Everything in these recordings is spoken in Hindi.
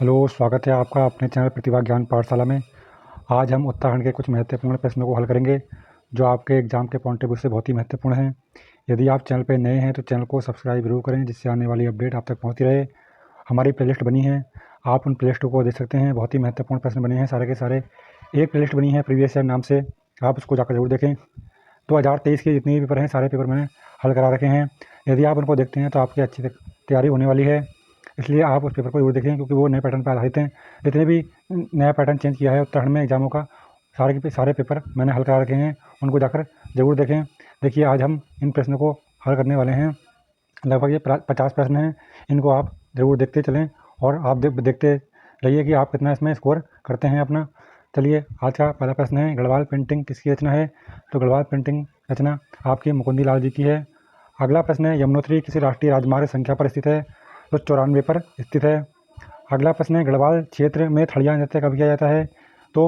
हेलो, स्वागत है आपका अपने चैनल प्रतिभा ज्ञान पाठशाला में। आज हम उत्तराखंड के कुछ महत्वपूर्ण प्रश्नों को हल करेंगे जो आपके एग्ज़ाम के पॉइंट ऑफ व्यू से बहुत ही महत्वपूर्ण हैं। यदि आप चैनल पर नए हैं तो चैनल को सब्सक्राइब जरूर करें जिससे आने वाली अपडेट आप तक पहुंचती रहे। हमारी प्लेलिस्ट बनी है, आप उन प्लेलिस्ट को देख सकते हैं। बहुत ही महत्वपूर्ण प्रश्न बने हैं सारे के सारे। एक प्लेलिस्ट बनी है प्रीवियस ईयर नाम से, आप उसको जाकर जरूर देखें। 2023 के जितने भी पेपर हैं सारे पेपर मैंने हल करा रखे हैं। यदि आप उनको देखते हैं तो आपकी अच्छी तैयारी होने वाली है, इसलिए आप उस पेपर को जरूर देखें क्योंकि वो नए पैटर्न पर आधारित हैं। जितने भी नया पैटर्न चेंज किया है उत्तराखंड में एग्जामों का, सारे के सारे पेपर मैंने हल करा रखे हैं, उनको जाकर ज़रूर देखें। देखिए, आज हम इन प्रश्नों को हल करने वाले हैं। लगभग ये 50 प्रश्न हैं, इनको आप ज़रूर देखते चलें और आप देखते रहिए कि आप कितना इसमें स्कोर करते हैं अपना। चलिए, आज का पहला प्रश्न है, गढ़वाल पेंटिंग किसकी रचना है? तो गढ़वाल पेंटिंग रचना आपकी मुकुंदी लाल जी की है। अगला प्रश्न है, यमुनोत्री किसी राष्ट्रीय राजमार्ग संख्या पर स्थित है? तो 94 पर स्थित है। अगला प्रश्न है, गढ़वाल क्षेत्र में थड़िया नृत्य कब किया जाता है? तो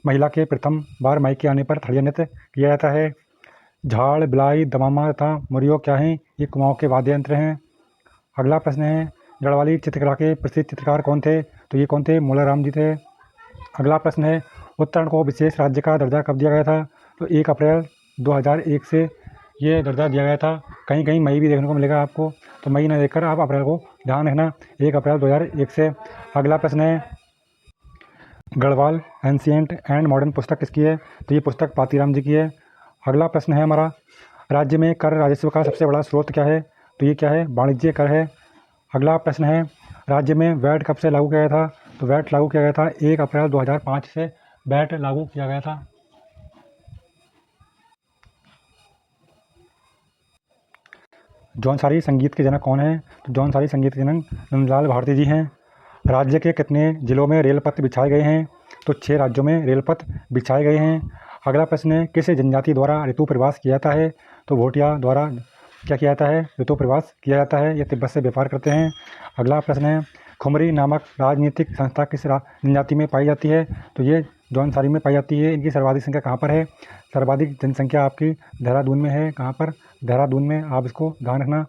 महिला के प्रथम बार मायके आने पर थड़िया नृत्य किया जाता है। झाड़, बिलाई, दमामा तथा मुरियो क्या हैं? ये कुमाऊं के वाद्य यंत्र हैं। अगला प्रश्न है, गढ़वाली चित्रकला के प्रसिद्ध चित्रकार कौन थे? तो ये कौन थे? मोलाराम जी थे। अगला प्रश्न है, उत्तराखंड को विशेष राज्य का दर्जा कब दिया गया था? तो 1 अप्रैल 2001 से ये दर्जा दिया गया था। कहीं कहीं मई भी देखने को मिलेगा आपको, तो मई न देखकर आप अप्रैल को ध्यान रखना, 1 अप्रैल 2001 से। अगला प्रश्न है, गढ़वाल एंशिएंट एंड मॉडर्न पुस्तक किसकी है? तो ये पुस्तक पातीराम जी की है। अगला प्रश्न है हमारा, राज्य में कर राजस्व का सबसे बड़ा स्रोत क्या है? तो ये क्या है? वाणिज्य कर है। अगला प्रश्न है, राज्य में वैट कब से लागू किया गया था? तो वैट लागू किया गया था 1 अप्रैल 2005 से वैट लागू किया गया था। जौनसारी संगीत के जनक कौन है? तो जौनसारी संगीत के जनक नंदलाल भारती जी हैं। राज्य के कितने जिलों में रेल पथ बिछाए गए हैं? तो 6 राज्यों में रेल पथ बिछाए गए हैं। अगला प्रश्न है, किस जनजाति द्वारा ऋतु प्रवास किया जाता है? तो भोटिया द्वारा क्या किया जाता है? ऋतु प्रवास किया जाता है। ये तिब्बत से व्यापार करते हैं। अगला प्रश्न है, खुमरी नामक राजनीतिक संस्था किस जनजाति में पाई जाती है? तो ये जौनसारी में पाई जाती है। इनकी सर्वाधिक संख्या कहाँ पर है? सर्वाधिक जनसंख्या आपकी देहरादून में है। कहाँ पर? देहरादून में, आप इसको ध्यान रखना।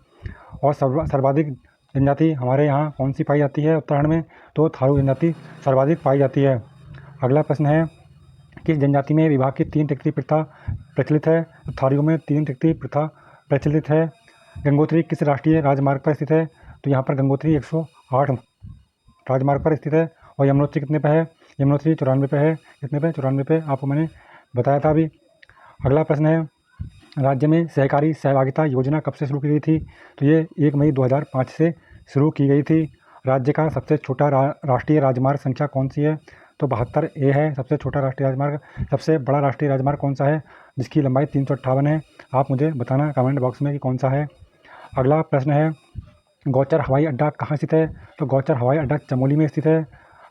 और सर्वाधिक जनजाति हमारे यहाँ कौन सी पाई जाती है उत्तराखंड में? तो थारू जनजाति सर्वाधिक पाई जाती है। अगला प्रश्न है, किस जनजाति में विवाह की 3 टिकटी प्रथा प्रचलित है? तो थारियों में 3 टिकटी प्रथा प्रचलित है। गंगोत्री किस राष्ट्रीय राजमार्ग पर स्थित है? तो यहाँ पर गंगोत्री 108 राजमार्ग पर स्थित है। और यमुनोत्री कितने पे है? यमुनोत्री 94 पे है। कितने पे? 94 पे, आपको मैंने बताया था अभी। अगला प्रश्न है, राज्य में सहकारी सहभागिता योजना कब से शुरू की गई थी? तो ये 1 मई 2005 से शुरू की गई थी। राज्य का सबसे छोटा राष्ट्रीय राजमार्ग संख्या कौन सी है? तो 72A है सबसे छोटा राष्ट्रीय राजमार्ग। सबसे बड़ा राष्ट्रीय राजमार्ग कौन सा है जिसकी लंबाई 358 है? आप मुझे बताना कमेंट बॉक्स में कि कौन सा है। अगला प्रश्न है, गौचर हवाई अड्डा कहाँ स्थित है? तो गौचर हवाई अड्डा चमोली में स्थित है।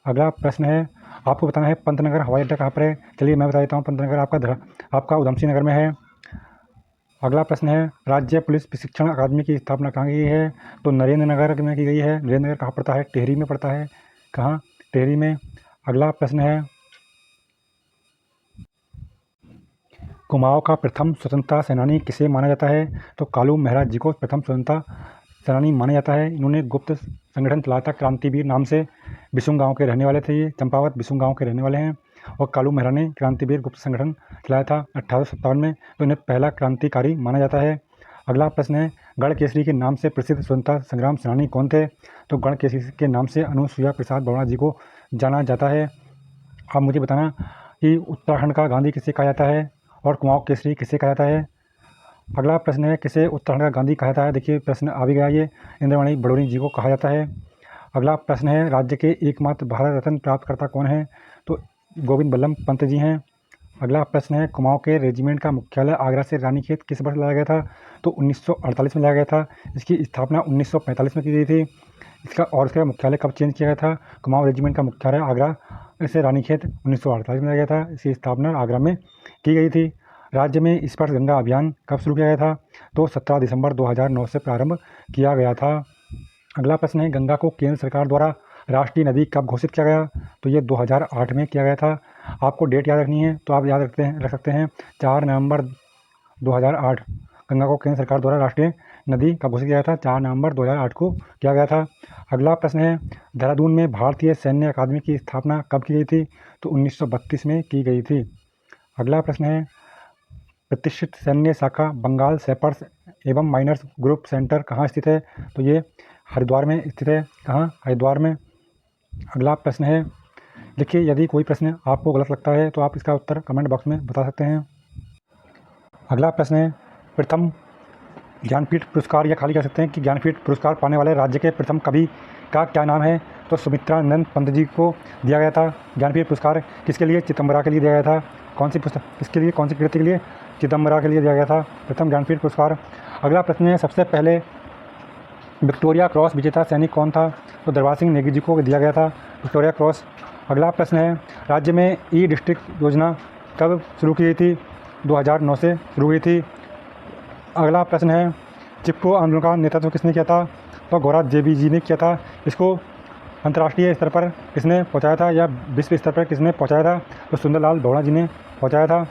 अगला प्रश्न है, आपको बताना है पंतनगर हवाई अड्डा कहाँ पर है। चलिए मैं बता देता हूँ, पंतनगर आपका उधमसिंह नगर में है। अगला प्रश्न है, राज्य पुलिस प्रशिक्षण अकादमी की स्थापना कहाँ की गई है? तो नरेंद्र नगर में की गई है। नरेंद्र नगर कहाँ पड़ता है? टिहरी में पड़ता है। कहाँ? टिहरी में। अगला प्रश्न है, कुमाऊं का प्रथम स्वतंत्रता सेनानी किसे माना जाता है? तो कालू महाराज जी को प्रथम स्वतंत्रता सेनानी माना जाता है। इन्होंने गुप्त संगठन चलाया था क्रांतिवीर नाम से। बिसुंग गांव के रहने वाले थे ये, चंपावत बिसुंग गांव के रहने वाले हैं। और कालू मेहरा ने क्रांतिवीर गुप्त संगठन चलाया था 1857 में, तो इन्हें पहला क्रांतिकारी माना जाता है। अगला प्रश्न है, गढ़ केसरी के नाम से प्रसिद्ध स्वतंत्रता संग्राम सेनानी कौन थे? तो गढ़ केसरी के नाम से अनुसुईया प्रसाद बरुआ जी को जाना जाता है। अब मुझे बताना कि उत्तराखंड का गांधी किसे कहा जाता है और कुमाऊं केसरी किसे कहा जाता है। अगला प्रश्न है, किसे उत्तराखंड का गांधी कहा जाता है? देखिए प्रश्न आ भी गया, ये इंद्रमणि बडोनी जी को कहा जाता है। अगला प्रश्न है, राज्य के एकमात्र भारत रत्न प्राप्तकर्ता कौन है? तो गोविंद बल्लभ पंत जी हैं। अगला प्रश्न है, कुमाऊं के रेजिमेंट का मुख्यालय आगरा से रानीखेत किस वर्ष लाया गया था? तो 1948 में लाया गया था। इसकी स्थापना 1945 में की गई थी। इसका मुख्यालय कब चेंज किया गया था? कुमाऊं रेजिमेंट का मुख्यालय आगरा से रानीखेत 1948 में लाया गया था। इसकी स्थापना आगरा में की गई थी। राज्य में स्पर्श गंगा अभियान कब शुरू किया गया था? तो 17 दिसंबर 2009 से प्रारंभ किया गया था। अगला प्रश्न है, गंगा को केंद्र सरकार द्वारा राष्ट्रीय नदी कब घोषित किया गया? तो ये 2008 में किया गया था। आपको डेट याद रखनी है तो आप रख सकते हैं 4 नवंबर 2008 गंगा को केंद्र सरकार द्वारा राष्ट्रीय नदी कब घोषित किया गया था? 4 नवंबर 2008 को किया गया था। अगला प्रश्न है, देहरादून में भारतीय सैन्य अकादमी की स्थापना कब की गई थी? तो 1932 में की गई थी। अगला प्रश्न है, प्रतिष्ठित सैन्य शाखा बंगाल सैपर्स एवं माइनर्स ग्रुप सेंटर कहाँ स्थित है? तो ये हरिद्वार में स्थित है। कहाँ? हरिद्वार में। अगला प्रश्न है, देखिए यदि कोई प्रश्न आपको गलत लगता है तो आप इसका उत्तर कमेंट बॉक्स में बता सकते हैं। अगला प्रश्न है, प्रथम ज्ञानपीठ पुरस्कार, या खाली कह सकते हैं कि ज्ञानपीठ पुरस्कार पाने वाले राज्य के प्रथम कवि का क्या नाम है? तो सुमित्रानंद पंत जी को दिया गया था ज्ञानपीठ पुरस्कार। किसके लिए? चिदम्बरा के लिए दिया गया था। कौन सी पुस्तक, किसके लिए, कौन सी कृति के लिए? चिदम्बरा के लिए दिया गया था प्रथम ज्ञानपीठ पुरस्कार। अगला प्रश्न है, सबसे पहले विक्टोरिया क्रॉस विजेता सैनिक कौन था? तो दरबार सिंह नेगी जी को दिया गया था विक्टोरिया क्रॉस। अगला प्रश्न है, राज्य में ई डिस्ट्रिक्ट योजना कब शुरू की गई थी? 2009 से शुरू हुई थी। अगला प्रश्न है, चिपको आंदोलन का नेतृत्व किसने किया था? तो गौरा जेबी जी ने किया था। इसको अंतर्राष्ट्रीय स्तर पर किसने पहुंचाया था या विश्व स्तर पर किसने पहुंचाया था? तो सुंदरलाल भोड़ा जी ने पहुंचाया था।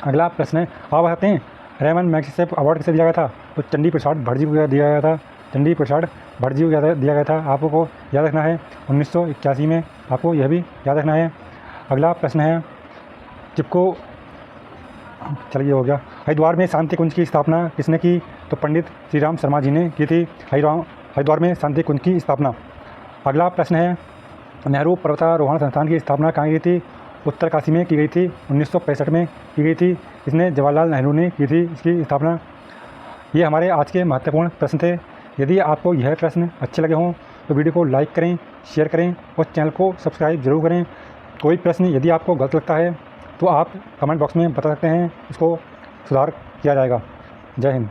अगला प्रश्न है, आप बताते हैं रेमन मैग्सेसे अवार्ड किसे दिया गया था? तो चंडी प्रसाद भट्ट जी को दिया गया था। चंडी प्रसाद भट्ट जी को दिया गया था। आपको याद रखना है 1981 में, आपको यह भी याद रखना है। अगला प्रश्न है, चिपको, चलिए हो गया। हरिद्वार में शांति कुंज की स्थापना किसने की? तो पंडित श्रीराम शर्मा जी ने की थी हरिद्वार में शांति कुंज की स्थापना। अगला प्रश्न है, नेहरू पर्वतारोहण संस्थान की स्थापना कहाँ की थी? उत्तरकाशी में की गई थी। 1965 में की गई थी। इसने जवाहरलाल नेहरू ने की थी इसकी स्थापना। ये हमारे आज के महत्वपूर्ण प्रश्न थे। यदि आपको यह प्रश्न अच्छे लगे हों तो वीडियो को लाइक करें, शेयर करें और चैनल को सब्सक्राइब जरूर करें। कोई प्रश्न यदि आपको गलत लगता है तो आप कमेंट बॉक्स में बता सकते हैं, इसको सुधार किया जाएगा। जय हिंद।